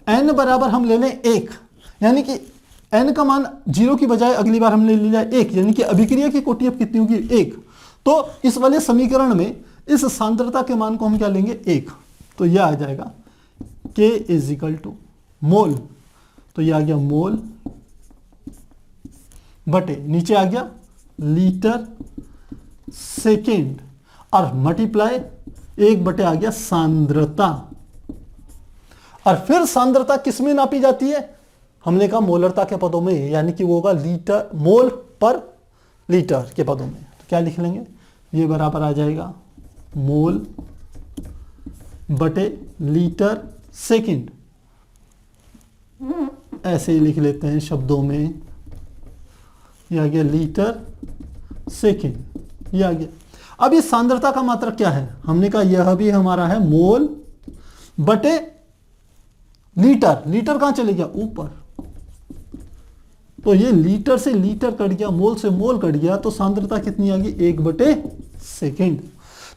A: n बराबर हम ले लें 1, यानी कि n का मान 0 की बजाय अगली बार हमने ले लिया 1, यानी कि अभिक्रिया की कोटि अब कितनी होगी, 1। तो इस वाले समीकरण में इस सांद्रता के मान को हम क्या लेंगे, 1। तो यह आ जाएगा k इज इक्वल टू मोल, तो यह आ गया मोल बटे नीचे आ गया लीटर सेकेंड, और मल्टीप्लाई 1 बटे आ गया सांद्रता। और फिर सांद्रता किस में नापी जाती है, हमने कहा मोलरता के पदों में, यानी कि वो होगा लीटर, मोल पर लीटर के पदों में। तो क्या लिख लेंगे, ये बराबर आ जाएगा मोल बटे लीटर सेकंड, ऐसे ही लिख लेते हैं शब्दों में, ये आ गया लीटर सेकंड, ये आ गया। अब इस सांद्रता का मात्रक क्या है, हमने कहा यह भी हमारा है मोल बटे लीटर। लीटर कहां चले गया, ऊपर, तो ये लीटर से लीटर कट गया, मोल से मोल कट गया, तो सांद्रता कितनी आ गई, 1 बटे सेकेंड।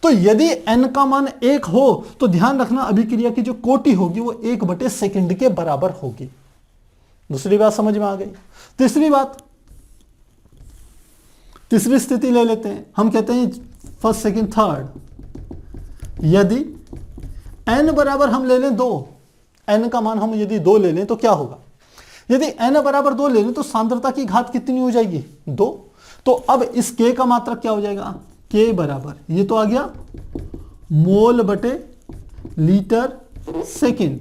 A: तो यदि n का मान 1 हो तो ध्यान रखना अभिक्रिया की जो कोटि होगी वो 1 बटे सेकेंड के बराबर होगी। दूसरी बात समझ में आ गई। तीसरी बात, तीसरी स्थिति ले लेते हैं, हम कहते हैं फर्स्ट सेकेंड थर्ड, यदि n बराबर हम ले लें 2, n का मान हम यदि 2 ले लें तो क्या होगा, यदि n बराबर 2 ले लें तो सांद्रता की घात कितनी हो जाएगी, 2। तो अब इस k का मात्रक क्या हो जाएगा, k बराबर, ये तो आ गया मोल बटे लीटर सेकेंड,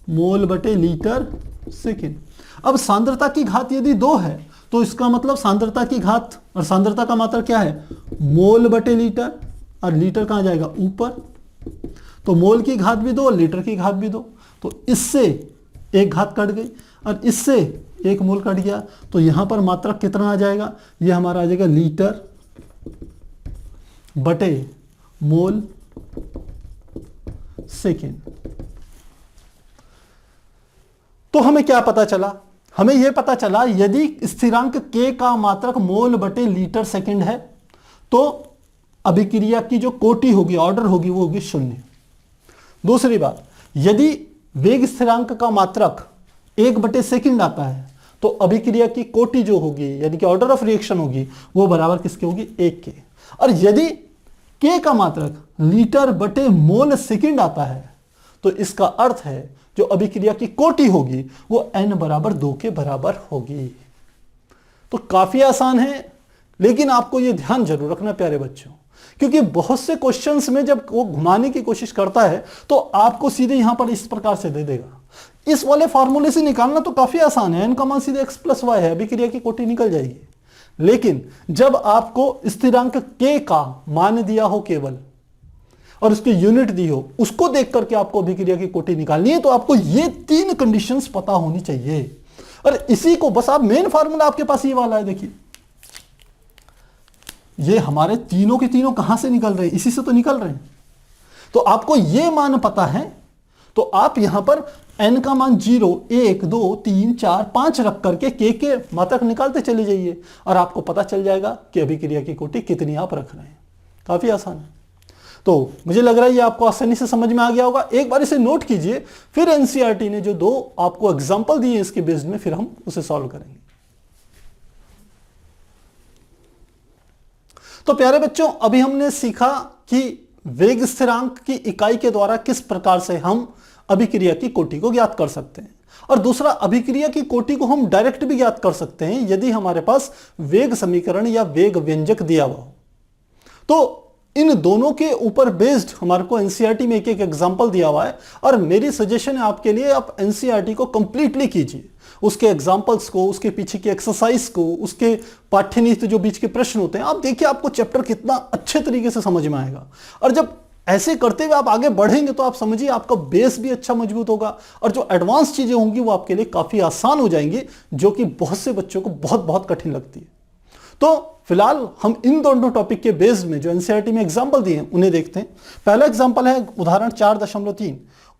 A: मोल बटे लीटर सेकेंड। अब सांद्रता की घात यदि 2 है तो इसका मतलब सांद्रता की घात, और सांद्रता का मात्रक क्या है, मोल बटे लीटर, और लीटर कहां जाएगा, ऊपर। तो मोल की घात भी 2 और लीटर की घात भी 2, तो इससे एक घात कट गई और इससे एक मोल कट गया, तो यहां पर मात्रक कितना आ जाएगा, यह हमारा आ जाएगा लीटर बटे मोल सेकेंड। तो हमें क्या पता चला, हमें यह पता चला यदि स्थिरांक k का मात्रक मोल बटे लीटर सेकेंड है तो अभिक्रिया की जो कोटि होगी, ऑर्डर होगी, वो होगी 0। दूसरी बात, यदि वेग स्थिरांक का मात्रक 1 बटे सेकेंड आता है तो अभिक्रिया की कोटि जो होगी, यानी कि ऑर्डर ऑफ रिएक्शन होगी, वो बराबर किसके होगी, 1 के। और यदि k का मात्रक लीटर बटे मोल सेकेंड आता है तो इसका अर्थ है जो अभिक्रिया की कोटि होगी वो n बराबर 2 के बराबर होगी। तो काफी आसान है, लेकिन आपको यह ध्यान जरूर रखना प्यारे बच्चों, क्योंकि बहुत से क्वेश्चंस में जब वो घुमाने की कोशिश करता है तो आपको सीधे यहां पर इस प्रकार से दे देगा। इस वाले फॉर्मूले से निकालना तो काफी आसान है, n का मान सीधे x प्लस वाई है, अभिक्रिया की कोटि निकल जाएगी। लेकिन जब आपको स्थिरांक k का मान दिया हो केवल और उसकी यूनिट दी हो, उसको देख करके आपको अभिक्रिया की कोटि निकालनी है, तो आपको ये 3 कंडीशंस पता होनी चाहिए। और इसी को बस आप मेन फार्मूला आपके पास ये वाला है, देखिए ये हमारे तीनों के तीनों कहां से निकल रहे हैं, इसी से तो निकल रहे हैं। तो आपको ये मान पता है तो आप यहां पर n का मान 0, 1, 2, 3, 4, 5 रख करके k के मात्रक निकालते चले जाइए और आपको पता चल जाएगा कि अभिक्रिया की कोटि कितनी आप रख रहे हैं। काफी आसान है। तो मुझे लग रहा है ये आपको आसानी से समझ में आ गया होगा। एक बार इसे नोट कीजिए, फिर एनसीईआरटी ने जो 2 आपको एग्जांपल दिए इसके बेस में फिर हम उसे सॉल्व करेंगे। तो प्यारे बच्चों, अभी हमने सीखा कि वेग स्थिरांक की इकाई के द्वारा किस प्रकार से हम अभिक्रिया की कोटि को ज्ञात कर सकते हैं, और दूसरा अभिक्रिया की कोटि को हम डायरेक्ट भी ज्ञात कर सकते हैं यदि हमारे पास वेग समीकरण या वेग व्यंजक दिया हुआ हो। तो इन दोनों के ऊपर बेस्ड हमारे को एनसीईआरटी में एक एक एग्जांपल दिया हुआ है, और मेरी सजेशन है आपके लिए, आप एनसीईआरटी को कंप्लीटली कीजिए, उसके एग्जांपल्स को, उसके पीछे की एक्सरसाइज को, उसके पाठ्यनीति जो बीच के प्रश्न होते हैं, आप देखिए आपको चैप्टर कितना अच्छे तरीके से समझ में आएगा। और जब ऐसे करते हुए आप आगे बढ़ेंगे तो आप समझिए आपका बेस भी अच्छा मजबूत होगा, और जो एडवांस चीजें होंगी वो आपके लिए काफी आसान हो जाएंगी, जो कि बहुत से बच्चों को बहुत बहुत कठिन लगती है। तो फिलहाल हम इन दोनों टॉपिक के बेस में जो एनसीईआरटी में एग्जांपल दिए हैं उन्हें देखते हैं। पहला एग्जांपल है उदाहरण 4.3,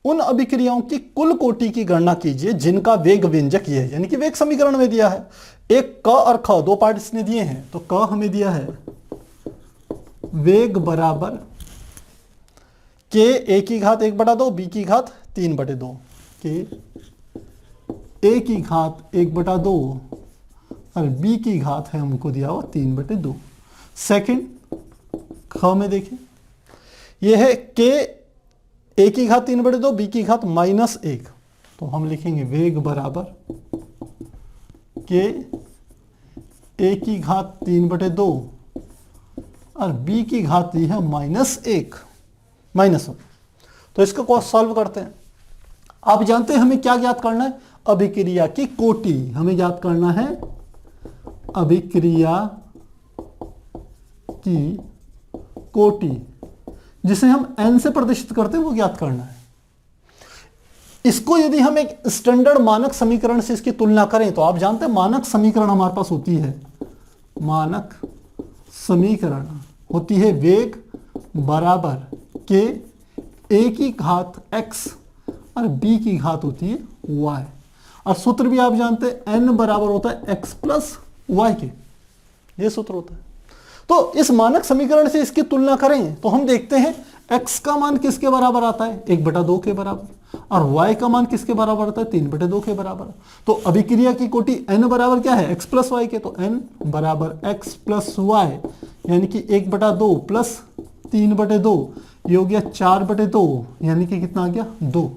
A: उन अभिक्रियाओं की कुल कोटि की गणना कीजिए जिनका वेग व्यंजक ये है, यानी कि वेग समीकरण में दिया है। एक क और ख 2 पार्ट इसने दिए हैं, तो क हमें दिया है वेग बराबर के ए की घात 1/2 बी की घात 3/2, के ए की घात 1/2 और b की घात है हमको दिया हुआ 3/2। सेकंड ख में देखिए यह है के a की घात 3/2 b की घात -1, तो हम लिखेंगे वेग बराबर के a की घात 3/2 और b की घात दी है -1। तो इसका को सॉल्व करते हैं। आप जानते हैं हमें क्या ज्ञात करना है, अभिक्रिया की कोटि हमें ज्ञात करना है, अभिक्रिया की कोटि जिसे हम n से प्रदर्शित करते हैं वो ज्ञात करना है। इसको यदि हम एक स्टैंडर्ड मानक समीकरण से इसकी तुलना करें तो आप जानते हैं मानक समीकरण हमारे पास होती है, मानक समीकरण होती है वेग बराबर के a की घात x और b की घात होती है y, और सूत्र भी आप जानते हैं n बराबर होता है x प्लस y के, ये सूत्र होता है। तो इस मानक समीकरण से इसकी तुलना करें तो हम देखते हैं x का मान किसके बराबर आता है, 1/2 के बराबर, और y का मान किसके बराबर आता है, 3/2 के बराबर। तो अभिक्रिया की कोटि n बराबर क्या है, x प्लस y के, तो n बराबर x प्लस y यानी कि 1/2 प्लस 3/2, ये हो गया 4/2, यानी कि कितना आ गया 2।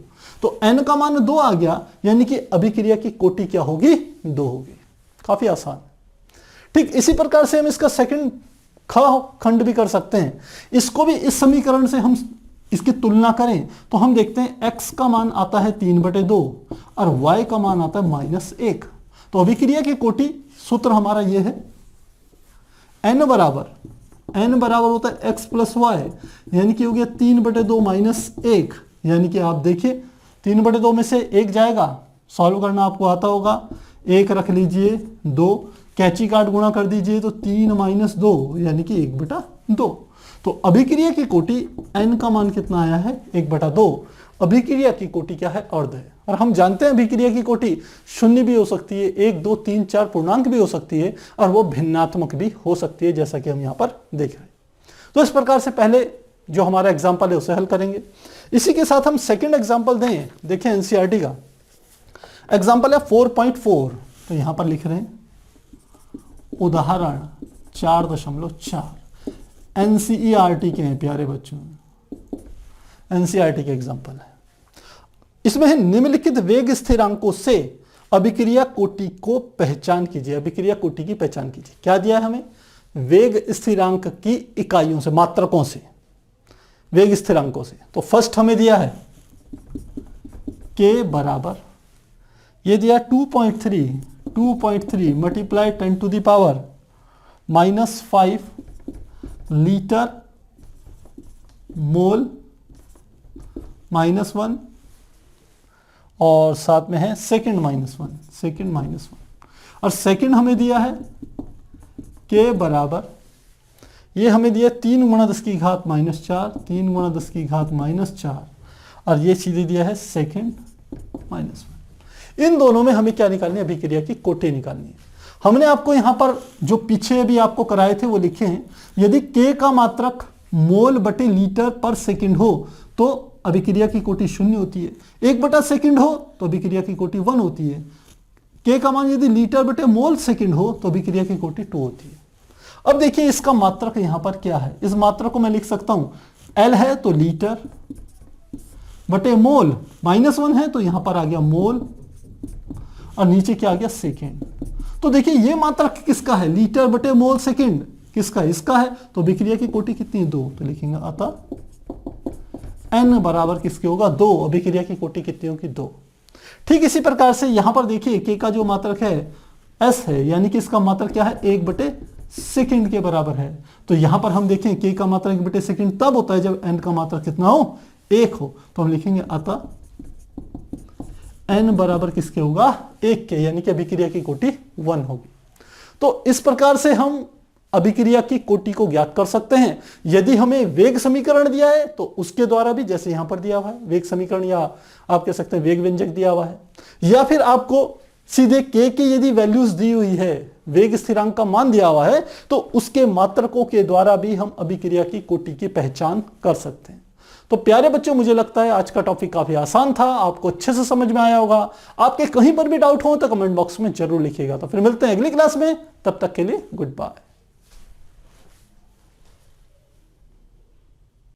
A: तो n का मान 2 आ गया, यानी कि अभिक्रिया की कोटि क्या होगी, 2 होगी। काफी आसान। ठीक इसी प्रकार से हम इसका सेकंड ख खंड भी कर सकते हैं। इसको भी इस समीकरण से हम इसकी तुलना करें तो हम देखते हैं x का मान आता है 3/2 और y का मान आता है -1। तो अभिक्रिया की कोटि सूत्र हमारा ये है, n बराबर होता है x प्लस y, यानी कि हो गया 3/2 -1, यानी कि आप देखिए 3/2 में से 1 जाएगा, सॉल्व करना आपको आता होगा, 1 रख लीजिए, 2 कैची काट गुणा कर दीजिए तो 3 - 2 यानी कि 1/2। तो अभिक्रिया की कोटि n का मान कितना आया है, 1/2। अभिक्रिया की कोटि क्या है, अर्ध है। और हम जानते हैं अभिक्रिया की कोटि शून्य भी हो सकती है, 1, 2, 3, 4 पूर्णांक भी हो सकती है, और वो भिन्नात्मक भी हो सकती है, जैसा कि हम यहाँ पर देख रहे हैं। तो इस प्रकार से पहले जो हमारा एग्जाम्पल है उसे हल करेंगे। इसी के साथ हम सेकेंड एग्जाम्पल दें, देखें एनसीईआरटी का एग्जाम्पल है 4.4, तो यहां पर लिख रहे हैं उदाहरण 4.4, एनसीईआरटी के हैं प्यारे बच्चों, एनसीईआरटी के एग्जाम्पल है। इसमें है निम्नलिखित वेग स्थिरांकों से अभिक्रिया कोटि को पहचान कीजिए, अभिक्रिया कोटि की पहचान कीजिए। क्या दिया है हमें, वेग स्थिरांक की इकाइयों से, मात्रकों से, वेग स्थिरांकों से। तो फर्स्ट हमें दिया है k बराबर, ये दिया 2.3 multiply 10 to the power -5 litre mole -1 और साथ में है सेकंड -1 और सेकंड हमें दिया है के बराबर, ये हमें दिया 3 × 10 की घात -4, 3 × 10 की घात -4 और ये सीधे दिया है सेकंड -1। इन दोनों में हमें क्या निकालनी है, अभिक्रिया की कोटि निकालनी है। हमने आपको यहां पर जो पीछे भी आपको कराए थे वो लिखे हैं, यदि के का मात्रक मोल बटे लीटर पर सेकंड हो तो अभिक्रिया की कोटि 0 होती है, 1/सेकंड हो तो अभिक्रिया की कोटि 1 होती है, के का मान यदि लीटर बटे मोल सेकंड हो तो अभिक्रिया की कोटि 2 होती है। अब देखिए इसका मात्रक यहां पर क्या है, इस मात्रक को मैं लिख सकता हूं L है तो लीटर बटे मोल, -1 है तो यहां पर आ गया मोल और नीचे क्या आ गया सेकंड। तो देखिए ये मात्रक किसका है, लीटर बटे मोल सेकंड किसका है, इसका है, तो अभिक्रिया की कोटि कितनी है 2, तो लिखेंगे अतः n बराबर किसके होगा 2, अभिक्रिया की कोटि कितनी होगी 2। ठीक इसी प्रकार से यहां पर देखिए k का जो मात्रक है s है, यानी कि इसका मात्रक क्या है 1/सेकंड के बराबर है। तो यहां पर हम देखें k का मात्रक 1/सेकंड तब होता है जब n का मात्रक कितना हो 1 हो, तो हम लिखेंगे अतः n बराबर किसके होगा 1 के, यानी कि अभिक्रिया की कोटि 1 होगी। तो इस प्रकार से हम अभिक्रिया की कोटि को ज्ञात कर सकते हैं। यदि हमें वेग समीकरण दिया है तो उसके द्वारा भी, जैसे यहां पर दिया हुआ है वेग समीकरण या आप कह सकते हैं वेग व्यंजक दिया हुआ है, या फिर आपको सीधे k की यदि वैल्यूज दी हुई है, वेग स्थिरांक का मान दिया हुआ है, तो उसके मात्रकों के द्वारा भी हम अभिक्रिया की कोटि की पहचान कर सकते हैं। तो प्यारे बच्चों, मुझे लगता है आज का टॉपिक काफी आसान था, आपको अच्छे से समझ में आया होगा। आपके कहीं पर भी डाउट हो तो कमेंट बॉक्स में जरूर लिखिएगा। तो फिर मिलते हैं अगली क्लास में, तब तक के लिए गुड बाय।